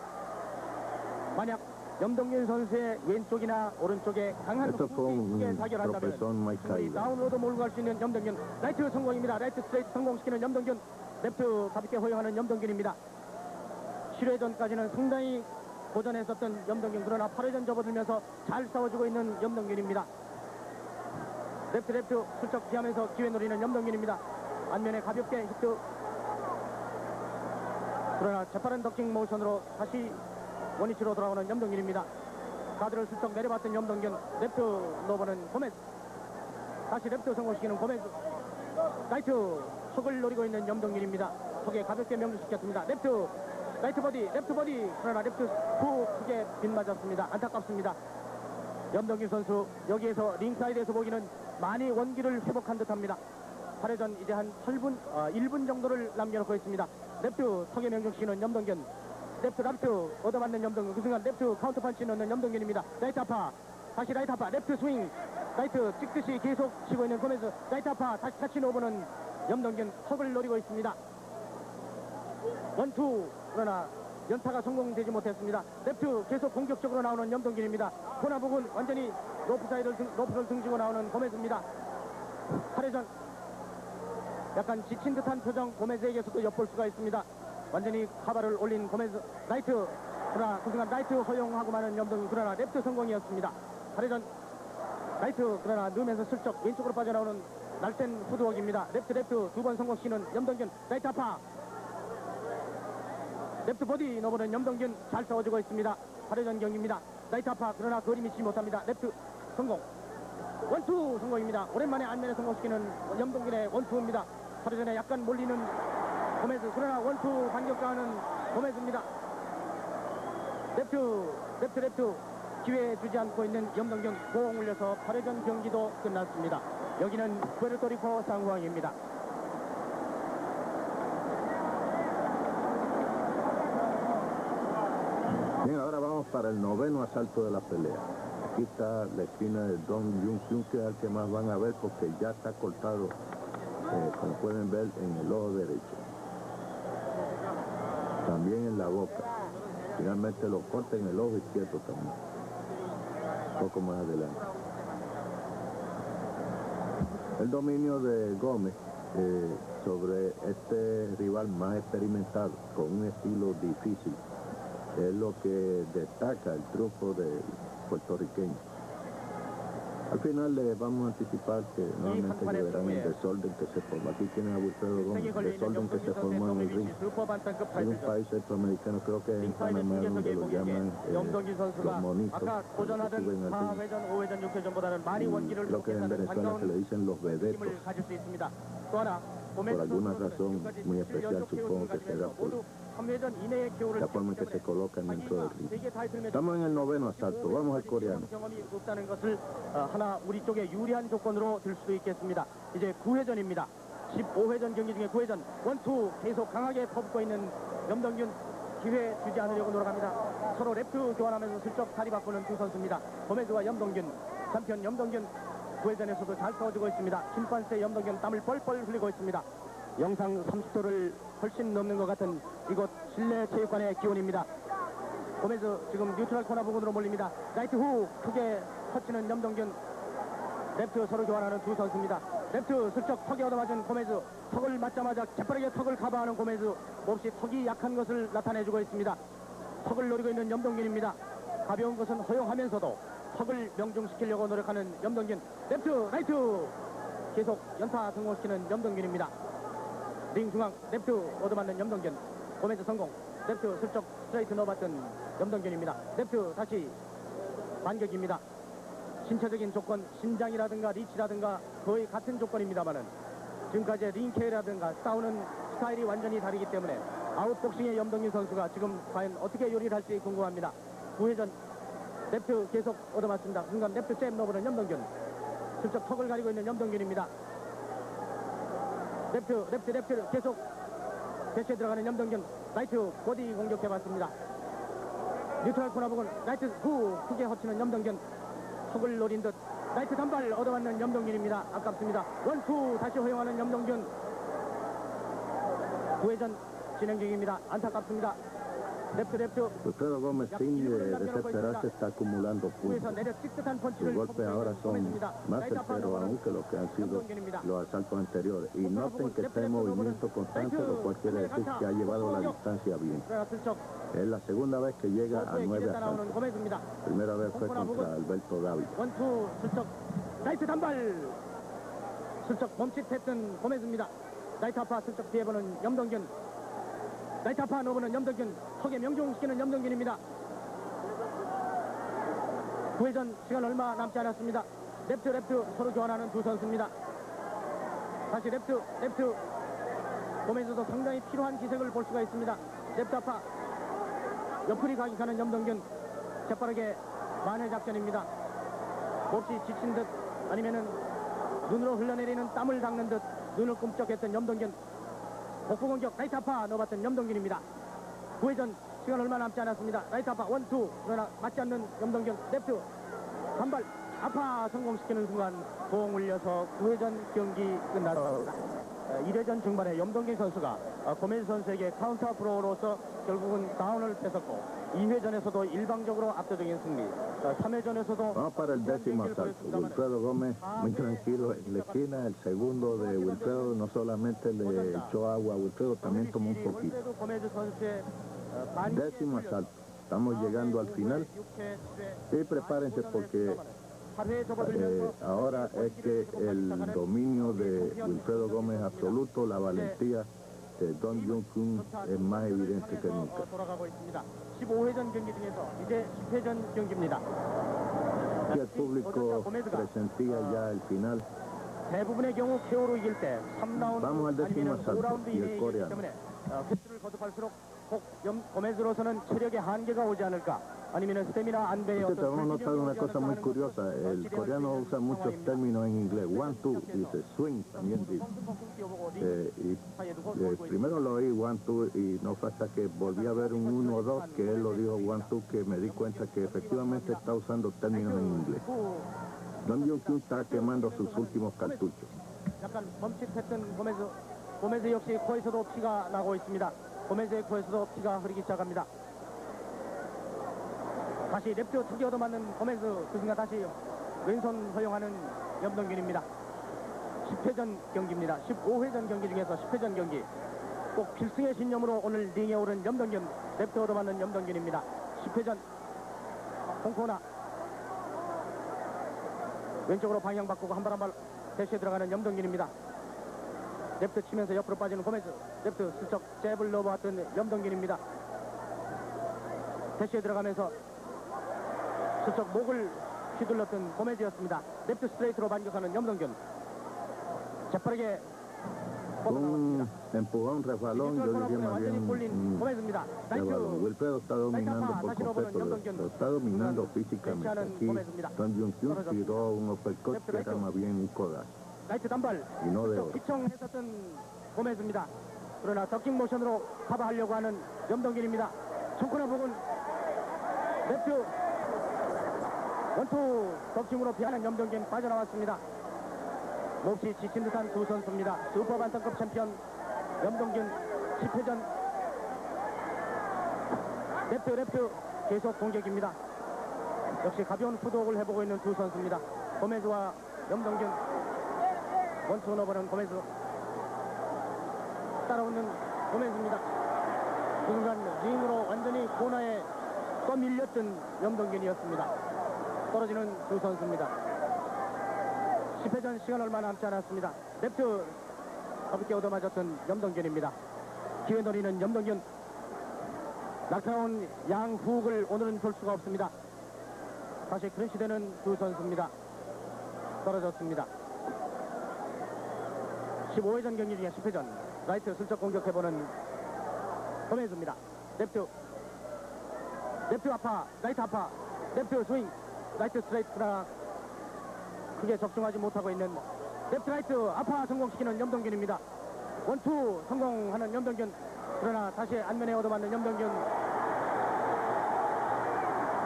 만약 염동균 선수의 왼쪽이나 오른쪽에 강한 훅이 타결한다면 다운로드 몰고 갈 수 있는 염동균. 라이트 성공입니다. 라이트 스트레이트 성공시키는 염동균. 레프트 가볍게 허용하는 염동균입니다. 7회전까지는 상당히 고전했었던 염동균, 그러나 8회전 접어들면서 잘 싸워주고 있는 염동균입니다. 레프트 슬쩍 피하면서 기회 노리는 염동균입니다. 안면에 가볍게 히트. 그러나 재빠른 덕킹 모션으로 다시 원위치로 돌아오는 염동균입니다. 가드를 슬쩍 내려봤던 염동균. 레프트 노버는 고메스. 다시 레프트 성공시키는 고메스. 라이트 턱을 노리고 있는 염동균입니다. 턱에 가볍게 명중시켰습니다. 레프트 라이트 버디, 레프트 버디. 그러나 레프트 후 크게 빗맞았습니다. 안타깝습니다. 염동균 선수 여기에서 링사이드에서 보기는 많이 원기를 회복한 듯합니다. 8회전 이제 한 1분 정도를 남겨놓고 있습니다. 레프트 턱에 명중시키는 염동균. 레프트 얻어맞는 염동균. 그 순간 레프트 카운터 판치 넣는 염동균입니다. 라이트 아파, 다시 라이트 아파, 레프트 스윙. 라이트 찍듯이 계속 치고 있는 고메스. 라이트 아파, 다시 타치 오버는 염동균. 턱을 노리고 있습니다. 원투, 그러나 연타가 성공되지 못했습니다. 레프트 계속 공격적으로 나오는 염동균입니다. 코너 부분 완전히 로프를 등지고 나오는 고메스입니다. 8회전 약간 지친 듯한 표정 고메스에게서도 엿볼 수가 있습니다. 완전히 카바를 올린 고메스. 라이트, 그러나 그 순간 라이트 허용하고 마는 염동균. 그러나 레프트 성공이었습니다. 8회전 라이트, 그러나 넣으면서 슬쩍 왼쪽으로 빠져나오는 날쌘 후드웍입니다. 랩트 두 번 성공시키는 염동균. 라이트 아파. 랩트 보디 넘어는 염동균 잘 싸워주고 있습니다. 8회전 경기입니다. 라이트 아파 그러나 거리 미치지 못합니다. 랩트 성공. 원투 성공입니다. 오랜만에 안면에 성공시키는 염동균의 원투입니다. 8회전에 약간 몰리는 고메즈 그러나 원투 반격가하는 고메즈입니다. 랩트 기회 주지 않고 있는 염동균 공 올려서 8회전 경기도 끝났습니다. 여기는 푸에르토리코 상황입니다. Bien, ahora vamos para el noveno asalto de la pelea. Aquí está la esquina de Dong Jun Kyung, que es el que más van a ver porque ya está cortado, como pueden ver, en el ojo derecho. También en la boca. Finalmente lo corta en el ojo izquierdo también. Un poco más adelante. El dominio de Gómez sobre este rival más experimentado, con un estilo difícil, es lo que destaca el triunfo del puertorriqueño. Al final le vamos a anticipar que nuevamente verán el desorden que se forma. Aquí tienen a Wilfredo Gómez, el desorden que se formó en el ring. En un país centroamericano, creo que en Panamá, donde lo llaman los monitos, que suben al ring. Y creo que en Venezuela se le dicen los vedetos. Por alguna razón muy especial, supongo que será por la forma en que se colocan dentro del ring. Estamos en el noveno asalto. Vamos al coreano. 하나 우리 쪽에 유리한 조건으로 들 수도 있겠습니다. 이제 9회전입니다. 15회전 경기 중에 9회전 원투 계속 강하게 퍼붓고 있는 염동균 기회 주지 않으려고 노력합니다. 서로 랩트 교환하면서 슬쩍 자리 바꾸는 두 선수입니다. 고메즈와 염동균. 한편 염동균 9회전에서도 잘 싸워주고 있습니다. 심판세 염동균 땀을 뻘뻘 흘리고 있습니다. 영상 30도를 훨씬 넘는 것 같은 이곳 실내 체육관의 기온입니다. 고메즈 지금 뉴트럴 코너 부근으로 몰립니다. 라이트 후 크게 터치는 염동균. 랩트 서로 교환하는 두 선수입니다. 랩트 슬쩍 턱에 얻어맞은 고메즈. 턱을 맞자마자 재빠르게 턱을 커버하는 고메즈. 몹시 턱이 약한 것을 나타내주고 있습니다. 턱을 노리고 있는 염동균입니다. 가벼운 것은 허용하면서도 턱을 명중시키려고 노력하는 염동균. 랩트 라이트 계속 연타 성공시키는 염동균입니다. 링 중앙 랩트 얻어맞는 염동균. 고메즈 성공. 랩트 슬쩍 스트레이트 넣어봤던 염동균입니다. 랩트 다시 반격입니다. 신체적인 조건, 신장이라든가 리치라든가 거의 같은 조건입니다만은 지금까지의 링케이라든가 싸우는 스타일이 완전히 다르기 때문에 아웃복싱의 염동균 선수가 지금 과연 어떻게 요리를 할지 궁금합니다. 9회전 랩트 계속 얻어맞습니다. 순간 랩트 잽 넣어보는 염동균. 슬쩍 턱을 가리고 있는 염동균입니다. 랩트 계속 대시에 들어가는 염동균. 라이트 보디 공격해봤습니다. 뉴트럴 코너 부근 라이트 후 크게 허치는 염동균. 턱을 노린 듯 라이트 단발 얻어맞는 염동균입니다. 아깝습니다. 원투 다시 허용하는 염동균. 9회전 진행 중입니다. 안타깝습니다. Wilfredo Gómez, sin desesperarse, está acumulando puntos. Sus golpes ahora son más certeros aún que los que han sido los asaltos anteriores. Y noten que está en movimiento constante, lo cual quiere decir que ha llevado la distancia bien. Es la segunda vez que llega a 9 asaltos. Primera vez fue contra Alberto Dávila. 원투 슬쩍 라이트 단발 슬쩍 멈칫했던 고메즈입니다. 라이트 아파 슬쩍 피해보는 염동균. 라이트 아파 넣어보는 염동균. 턱에 명중시키는 염동균입니다. 9회전 시간 얼마 남지 않았습니다. 랩트 서로 교환하는 두 선수입니다. 다시 랩트 고메즈도 상당히 필요한 기색을 볼 수가 있습니다. 랩트 아파 옆구리 가격하는 염동균. 재빠르게 만회 작전입니다. 몹시 지친 듯 아니면은 눈으로 흘러내리는 땀을 닦는 듯 눈을 꿈쩍했던 염동균. 복부 공격 라이트 아파 넣어봤던 염동균입니다. 9회전 시간 얼마 남지 않았습니다. 라이트 아파 원투 그러나 맞지 않는 염동균. 랩트 단발 아파 성공시키는 순간 공 울려서 9회전 경기 끝났습니다. 1회전 중반에 염동균 선수가 고메즈 선수에게 카운터 브로우로서 결국은 다운을 뺏었고 2회전에서도 일방적으로 압도적인 승리. 3회전에서도 Vamos para el décimo asalto. Wilfredo Gómez muy tranquilo en la esquina. El segundo de Wilfredo no solamente le echó agua a Wilfredo, también tomó un poquito. Décimo asalto. Estamos llegando al final. Y prepárense porque 8회에 접어들면서 ahora es que el dominio de Wilfredo Gómez absoluto, la valentía de Don Jung-kyun es más evidente que nunca. 돌아가고 있습니다. 15회전 경기 중에서 이제 10회전 경기입니다. Y el público presentía ya el final. 대부분의 경우 KO로 이길 때 3라운드 Vamos al décimo 아니면 asalto 5라운드 y el 이내이기 coreano. 때문에 횟수를 거듭할수록 혹 고메즈로서는 체력의 한계가 오지 않을까 아니면 스태미나 안배의 Usted 어떤 hemos notado una cosa muy 불균형이 curiosa. El coreano usa muchos términos en inglés. One, two, dice swing, también dice. Primero lo oí one, two, y no fue hasta que volví a ver un 1, 2 que él lo dijo one, two, que me di cuenta que efectivamente está usando términos en inglés. Don Jung-kyun está quemando sus últimos cartuchos. 약간 멈칫했던 고메즈 역시 코에서도 피가 나고 있습니다. 고메즈의 코에서도 피가 흐르기 시작합니다. 다시 랩트 투기 얻어맞는 고메즈 그 순간 다시 왼손 허용하는 염동균입니다. 10회전 경기입니다. 15회전 경기 중에서 10회전 경기 꼭 필승의 신념으로 오늘 링에 오른 염동균 랩트 얻어맞는 염동균입니다. 10회전 홍코나 왼쪽으로 방향 바꾸고 한 발 한 발 대시에 들어가는 염동균입니다. 랩트 치면서 옆으로 빠지는 고메즈. 랩트 슬쩍 잽을 넣어봤던 염동균입니다. 대시에 들어가면서 슬쩍 목을 휘둘렀던 고메즈였습니다. 랩트 스트레이트로 반격하는 염동균. 재빠르게 Un empujón, refalón, yo diría más bien un Wilfredo está dominando por completo, lo está dominando físicamente. Aquí Don Jung-kyun tiró un uppercut que era más bien un codazo. 라이트 단발. Y no de oro. 휘청했었던 고메즈입니다. 그러나 덕킹 모션으로 커버하려고 하는 염동균입니다. 청코나 부근 랩트 원투 덕킹으로 피하는 염동균 빠져나왔습니다. 몹시 지친 듯한 두 선수입니다. 슈퍼 반턴급 챔피언 염동균 10회전 랩트 계속 공격입니다. 역시 가벼운 푸드웍을 해보고 있는 두 선수입니다. 고메즈와 염동균 원투 넣어보는 고메즈 따라오는 고메즈입니다. 그 순간 링으로 완전히 코너에 떠밀렸던 염동균이었습니다. 떨어지는 두 선수입니다. 10회전 시간 얼마 남지 않았습니다. 랩트 가볍게 얻어맞았던 염동균입니다. 기회 노리는 염동균. 날카로운 양훅을 오늘은 볼 수가 없습니다. 다시 크런치되는 두 선수입니다. 떨어졌습니다. 15회전 경기 중에 10회전 라이트 슬쩍 공격해보는 고메즈입니다. 랩트 아파, 라이트 아파, 랩트 스윙, 라이트 스트레이트나 크게 적중하지 못하고 있는 랩트 라이트 아파 성공시키는 염동균입니다. 원투 성공하는 염동균. 그러나 다시 안면에 얻어맞는 염동균.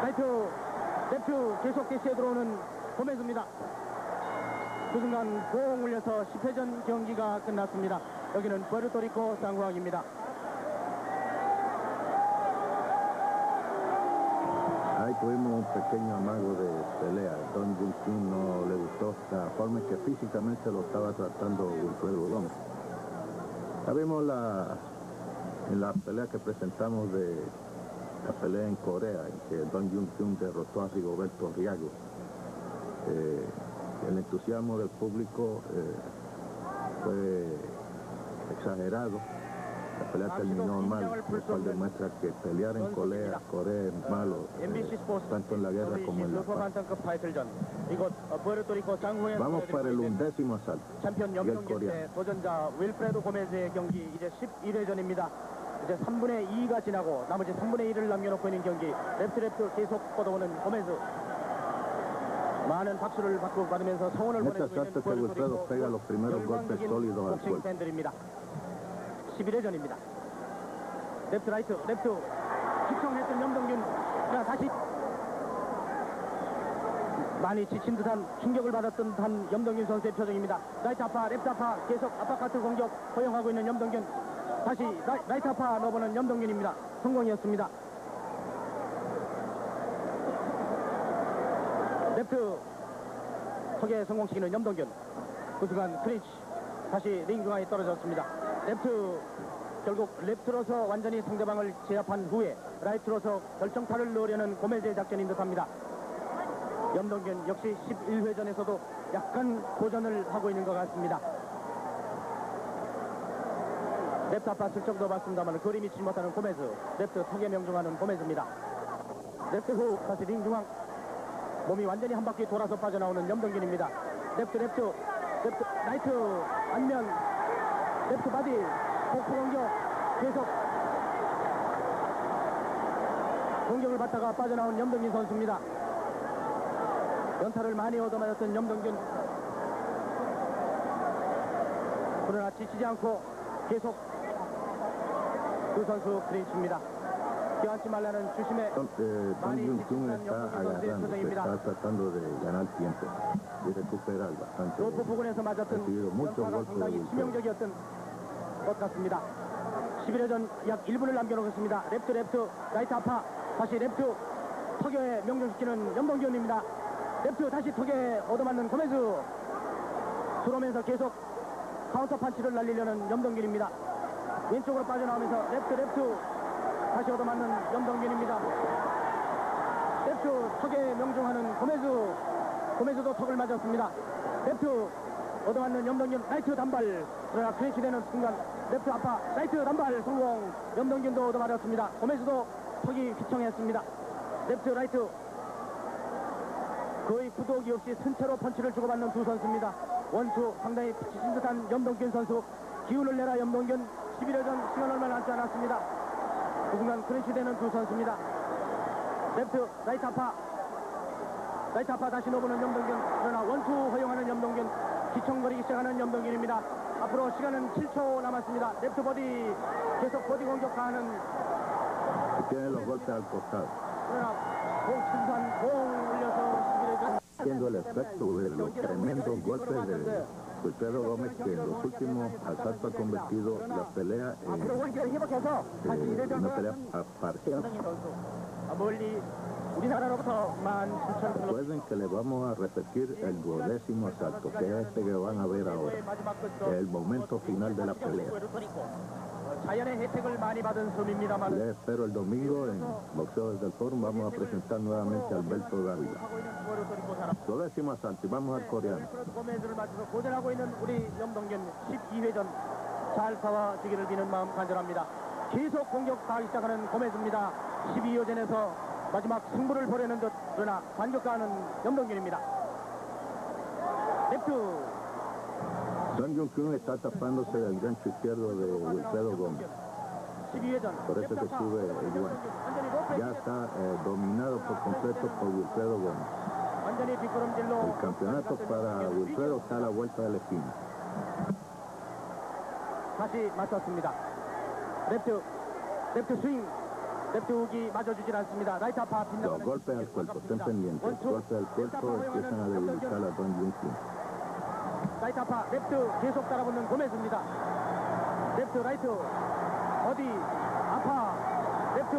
라이트 랩트 계속 대시에 들어오는 고메즈입니다. 그 순간 공 울려서 10회전 경기가 끝났습니다. 여기는 푸에르토리코 상황입니다. Ahí tuvimos un pequeño amago de pelea. Don Jung-kyun no le gustó la forma en que físicamente lo estaba tratando Wilfredo Gómez. Ya vimos en la pelea que presentamos de la pelea en Corea, en que Don Jung-kyun derrotó a Rigoberto Riago. El entusiasmo del público fue exagerado. La pelea terminó mal, lo cual demuestra que pelear en Corea es malo, tanto en la guerra como en la paz. Vamos para el 11º asalto. 챔피언 염동균 도전자 윌프레도 고메즈의 경기 이제 11회전입니다. 이제 3분의 2가 지나고 나머지 3분의 1을 남겨놓고 있는 경기. 랩트 계속 뻗어오는 고메즈. 많은 박수를 받으면서 성원을 보내고 있는 푸에르토리코 열광적인 팬들입니다. 11회전입니다. 랩트 휘청했던 염동균. 다시 많이 지친 듯한 충격을 받았던 듯한 염동균 선수의 표정입니다. 라이트 아파, 랩트 아파 계속 아파카트 공격 허용하고 있는 염동균. 다시 라이트 아파 넣어보는 염동균입니다. 성공이었습니다. 랩트 턱에 성공시키는 염동균. 그 순간 크린치 다시 링 중앙에 떨어졌습니다. 랩트 결국 랩트로서 완전히 상대방을 제압한 후에 라이트로서 결정타를 넣으려는 고메즈의 작전인 듯합니다. 염동균 역시 11회전에서도 약간 도전을 하고 있는 것 같습니다. 랩트 아파 슬쩍 넣어봤습니다만 거리 미치지 못하는 고메즈. 랩트 턱에 명중하는 고메즈입니다. 랩트 후 다시 링 중앙. 몸이 완전히 한 바퀴 돌아서 빠져나오는 염동균입니다. 랩트 라이트 안면 랩트 바디 복부 공격 계속 공격을 받다가 빠져나온 염동균 선수입니다. 연타를 많이 얻어맞았던 염동균, 그러나 지치지 않고 계속 두 선수 클린치입니다. 껴안지 말라는 주심의 많이 지치는 염동균 선수의 표정입니다. 로프 부근에서 맞았던 연타가 상당히 치명적이었던 것 같습니다. 11회전 약 1분을 남겨놓겠습니다. 랩트 라이트 아파 다시 랩트 턱에 명중시키는 염동균입니다. 랩트 다시 턱에 얻어맞는 고메즈. 들어오면서 계속 카운터 판치를 날리려는 염동균입니다. 왼쪽으로 빠져나오면서 랩트 다시 얻어맞는 염동균입니다. 랩트 턱에 명중하는 고메즈도 턱을 맞았습니다. 랩트 얻어맞는 염동균 라이트 단발. 그러나 클린치되는 순간 랩트 아파 라이트 단발 성공. 염동균도 얻어맞았습니다. 고메즈도 턱이 휘청했습니다. 랩트 라이트 거의 구독이 없이 순체로 펀치를 주고받는 두 선수입니다. 원투 상당히 지친 듯한 염동균 선수. 기운을 내라 염동균. 11회전 시간 얼마 남지 않았습니다. 그 순간 클린치되는 두 선수입니다. 랩트 라이트 아파 다시 넣어보는 염동균. 그러나 원투 허용하는 염동균. 기청거리기 시작하는 염동균입니다. 앞으로 시간은 7초 남았습니다. 랩트 버디 계속 버디 공격 가하는. 그러나 공 올려서 Siendo el efecto de los tremendos golpes de Wilfredo Gómez, que en los últimos asaltos ha convertido la pelea en una pelea parcial. Recuerden que le vamos a repetir el 12º asalto, que es este que van a ver ahora, el momento final de la pelea. Les espero el domingo en Boxeo desde el Foro. Vamos a presentar nuevamente a Alberto Dávila. 12º asalto y vamos al coreano. 고전하고 있는 우리 염동균 12회전 잘 싸워주기를 비는 마음 간절합니다. 계속 공격 가기 시작하는 고메즈입니다. 12회전에서 마지막 승부를 보려는 듯, 그러나 반격가하는 염동균입니다. 랩트. Don Jung-kyung está tapándose del gancho izquierdo de Wilfredo Gómez. Por eso que sube el guante. Ya está dominado por completo por Wilfredo Gómez. El campeonato para Wilfredo está a la vuelta de la esquina. 다시 맞섰습니다. 랩트 스윙. 랩트 훅이 맞아주질 않습니다. 라이트 아파 빗나가는. Los golpes al cuerpo, estén pendientes. Los golpes al cuerpo empiezan a debilitar a Don Jung-kyung. 라이트 아파 랩트 계속 따라붙는 고메즈입니다. 랩트 라이트 어디 아파 랩트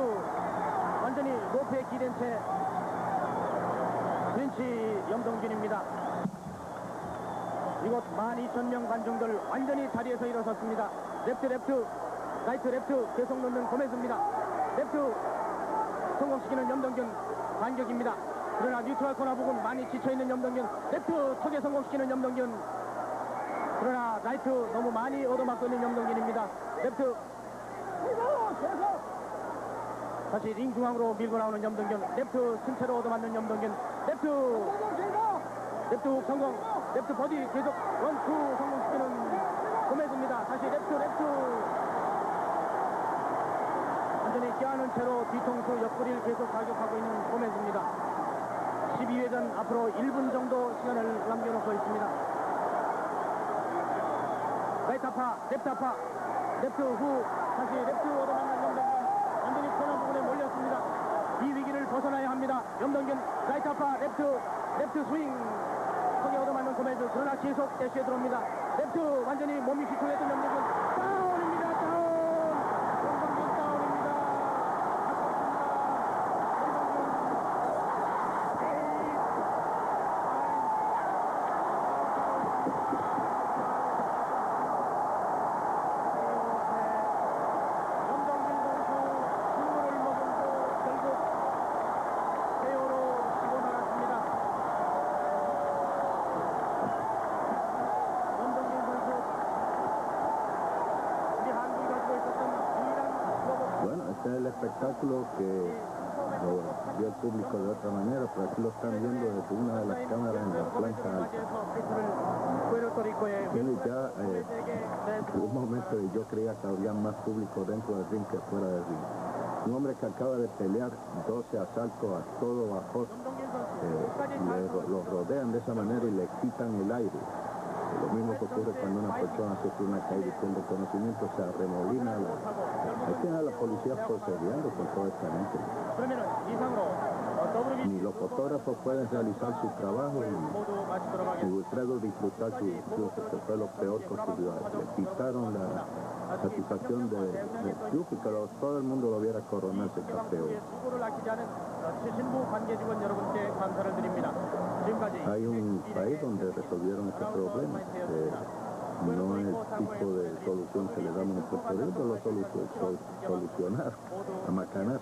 완전히 로프에 기댄 채 클린치 염동균입니다. 이곳 12,000명 관중들 완전히 자리에서 일어섰습니다. 랩트 라이트 랩트 계속 넣는 고메즈입니다. 랩트 성공시키는 염동균 반격입니다. 그러나 뉴트럴 코너 부분 많이 지쳐있는 염동균. 랩트 턱에 성공시키는 염동균. 그러나 라이트 너무 많이 얻어맞고 있는 염동균입니다. 랩트 다시 링 중앙으로 밀고 나오는 염동균. 랩트 승체로 얻어맞는 염동균. 랩트 성공. 랩트 버디 계속 원투 성공시키는 고메즈입니다. 다시 랩트 완전히 껴안은 채로 뒤통수 옆구리를 계속 가격하고 있는 고메즈입니다. 12회전 앞으로 1분 정도 시간을 남겨놓고 있습니다. 라이트 아파 랩트 후 다시 랩트 얻어맞는 염동균. 완전히 코너 부분에 몰렸습니다. 이 위기를 벗어나야 합니다. 염동균 라이트 아파 랩트 스윙. 턱에 얻어맞는 고메즈. 그러나 계속 대시에 들어옵니다. 랩트 완전히 몸이 휘청했던 염동균. 다운입니다. 염동균 다운입니다. Este es el espectáculo que lo vio el público de otra manera, pero aquí lo están viendo desde una de las cámaras en la plancha alta. Y ya hubo un momento y yo creía que había más público dentro del ring que fuera del ring. Un hombre que acaba de pelear 12 asaltos a todo vapor, lo rodean de esa manera y le quitan el aire. Lo mismo que ocurre cuando una persona sufre una caída y pierde conocimiento, se arremolina. Hay que a la policía procediendo con toda esta gente. Ni los fotógrafos pueden realizar su trabajo, ni Wilfredo disfrutar su triunfo, que fue lo peor que ocurrió. Le quitaron la satisfacción de triunfo, que todo el mundo lo viera coronarse campeón. Hay un país donde resolvieron este problema. No es el tipo de solución que le damos en Puerto Rico, lo solucionar a macanazos.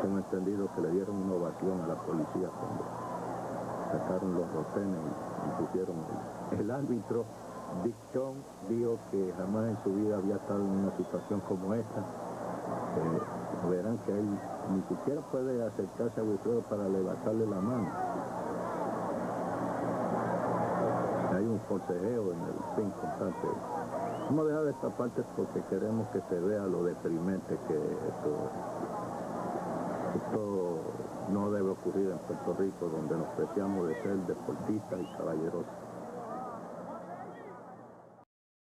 Tengo entendido que le dieron una ovación a la policía cuando sacaron los rotenes y pusieron el árbitro. Dick Chong dijo que jamás en su vida había estado en una situación como esta. Verán que él ni siquiera puede acercarse a Wilfredo para levantarle la mano. Hay un forcejeo en el fin constante. Vamos a dejar esta parte porque queremos que se vea lo deprimente que esto no debe ocurrir en Puerto Rico, donde nos preciamos de ser deportistas y caballeros.